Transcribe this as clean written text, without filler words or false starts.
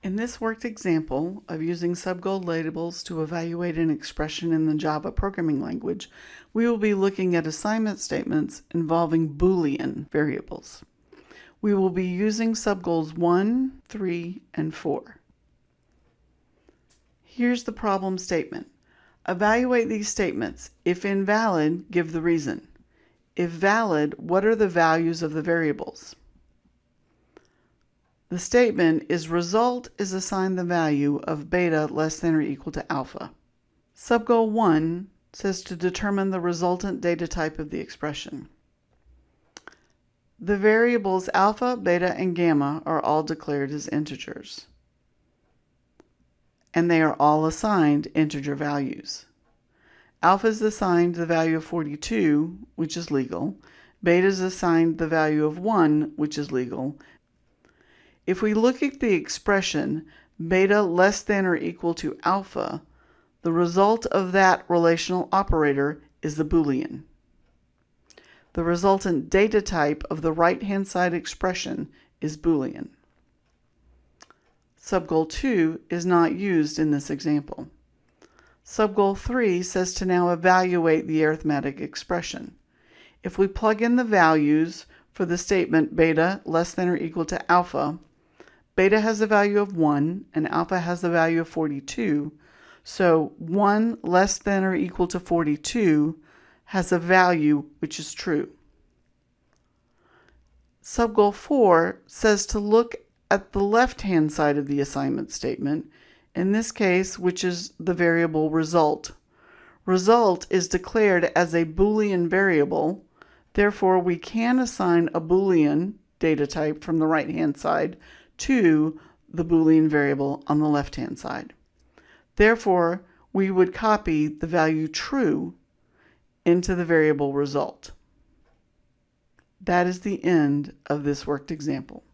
In this worked example of using subgoal labels to evaluate an expression in the Java programming language, we will be looking at assignment statements involving Boolean variables. We will be using subgoals 1, 3, and 4. Here's the problem statement. Evaluate these statements. If invalid, give the reason. If valid, what are the values of the variables? The statement is result is assigned the value of beta less than or equal to alpha. Subgoal 1 says to determine the resultant data type of the expression. The variables alpha, beta, and gamma are all declared as integers, and they are all assigned integer values. Alpha is assigned the value of 42, which is legal. Beta is assigned the value of 1, which is legal. If we look at the expression beta less than or equal to alpha, the result of that relational operator is the Boolean. The resultant data type of the right-hand side expression is Boolean. Subgoal 2 is not used in this example. Subgoal 3 says to now evaluate the arithmetic expression. If we plug in the values for the statement beta less than or equal to alpha, beta has a value of 1 and alpha has a value of 42, so 1 less than or equal to 42 has a value which is true. Subgoal 4 says to look at the left-hand side of the assignment statement, in this case, which is the variable result. Result is declared as a Boolean variable, therefore we can assign a Boolean data type from the right-hand side to the Boolean variable on the left-hand side. Therefore, we would copy the value true into the variable result. That is the end of this worked example.